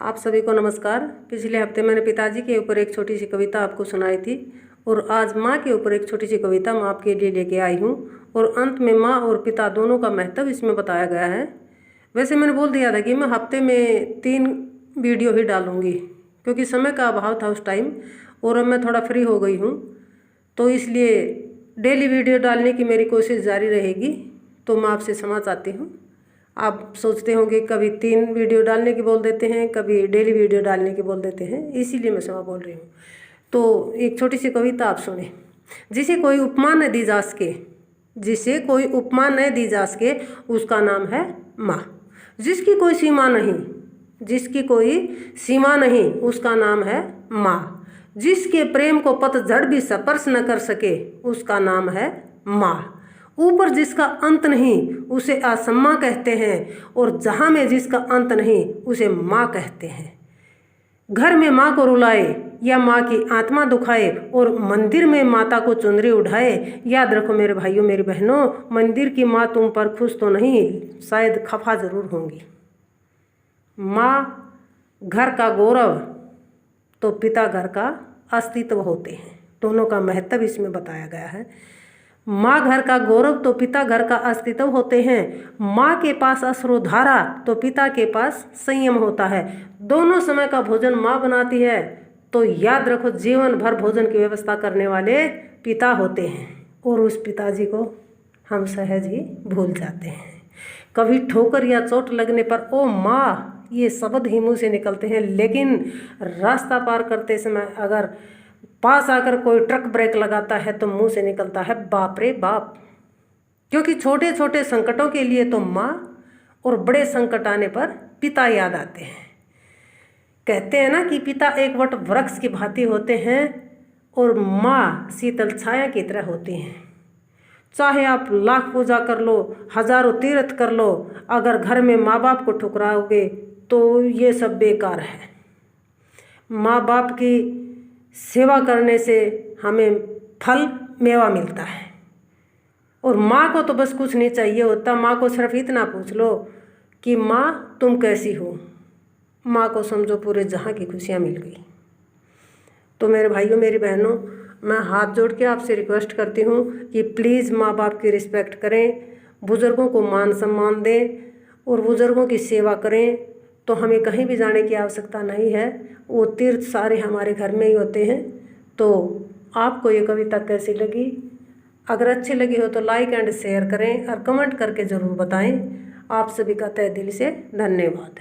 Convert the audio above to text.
आप सभी को नमस्कार। पिछले हफ्ते मैंने पिताजी के ऊपर एक छोटी सी कविता आपको सुनाई थी और आज माँ के ऊपर एक छोटी सी कविता मैं आपके लिए लेके आई हूँ और अंत में माँ और पिता दोनों का महत्व इसमें बताया गया है। वैसे मैंने बोल दिया था कि मैं हफ्ते में 3 वीडियो ही डालूँगी क्योंकि समय का अभाव था उस टाइम और अब मैं थोड़ा फ्री हो गई हूँ, तो इसलिए डेली वीडियो डालने की मेरी कोशिश जारी रहेगी। तो मैं आपसे क्षमा चाहती हूँ। आप सोचते होंगे कभी 3 वीडियो डालने की बोल देते हैं, कभी डेली वीडियो डालने की बोल देते हैं, इसीलिए मैं क्षमा बोल रही हूँ। तो एक छोटी सी कविता आप सुने। जिसे कोई उपमा न दी जा सके, जिसे कोई उपमा न दी जा सके, उसका नाम है माँ। जिसकी कोई सीमा नहीं, जिसकी कोई सीमा नहीं, उसका नाम है माँ। जिसके प्रेम को पतझड़ भी स्पर्श न कर सके, उसका नाम है माँ। ऊपर जिसका अंत नहीं, उसे असम्मा कहते हैं, और जहाँ में जिसका अंत नहीं, उसे माँ कहते हैं। घर में माँ को रुलाए या माँ की आत्मा दुखाए और मंदिर में माता को चुनरी उठाए, याद रखो मेरे भाइयों मेरी बहनों, मंदिर की माँ तुम पर खुश तो नहीं, शायद खफा जरूर होंगी। माँ घर का गौरव तो पिता घर का अस्तित्व होते हैं। दोनों का महत्व इसमें बताया गया है। माँ घर का गौरव तो पिता घर का अस्तित्व होते हैं। माँ के पास अश्रुधारा तो पिता के पास संयम होता है। दोनों समय का भोजन माँ बनाती है, तो याद रखो जीवन भर भोजन की व्यवस्था करने वाले पिता होते हैं और उस पिताजी को हम सहज ही भूल जाते हैं। कभी ठोकर या चोट लगने पर ओ माँ, ये शब्द ही मुँह से निकलते हैं, लेकिन रास्ता पार करते समय अगर पास आकर कोई ट्रक ब्रेक लगाता है तो मुंह से निकलता है बाप रे बाप। क्योंकि छोटे छोटे संकटों के लिए तो माँ और बड़े संकट आने पर पिता याद आते हैं। कहते हैं ना कि पिता एक वट वृक्ष की भांति होते हैं और माँ शीतल छाया की तरह होती हैं। चाहे आप लाख पूजा कर लो, हजारों तीर्थ कर लो, अगर घर में माँ बाप को ठुकराओगे तो ये सब बेकार है। माँ बाप की सेवा करने से हमें फल मेवा मिलता है और माँ को तो बस कुछ नहीं चाहिए होता। माँ को सिर्फ इतना पूछ लो कि माँ तुम कैसी हो, माँ को समझो पूरे जहाँ की खुशियाँ मिल गई। तो मेरे भाइयों मेरी बहनों, मैं हाथ जोड़ के आपसे रिक्वेस्ट करती हूँ कि प्लीज़ माँ बाप की रिस्पेक्ट करें, बुज़ुर्गों को मान सम्मान दें और बुज़ुर्गों की सेवा करें। तो हमें कहीं भी जाने की आवश्यकता नहीं है, वो तीर्थ सारे हमारे घर में ही होते हैं। तो आपको ये कविता कैसी लगी? अगर अच्छी लगी हो तो लाइक एंड शेयर करें और कमेंट करके ज़रूर बताएं। आप सभी का तहे दिल से धन्यवाद।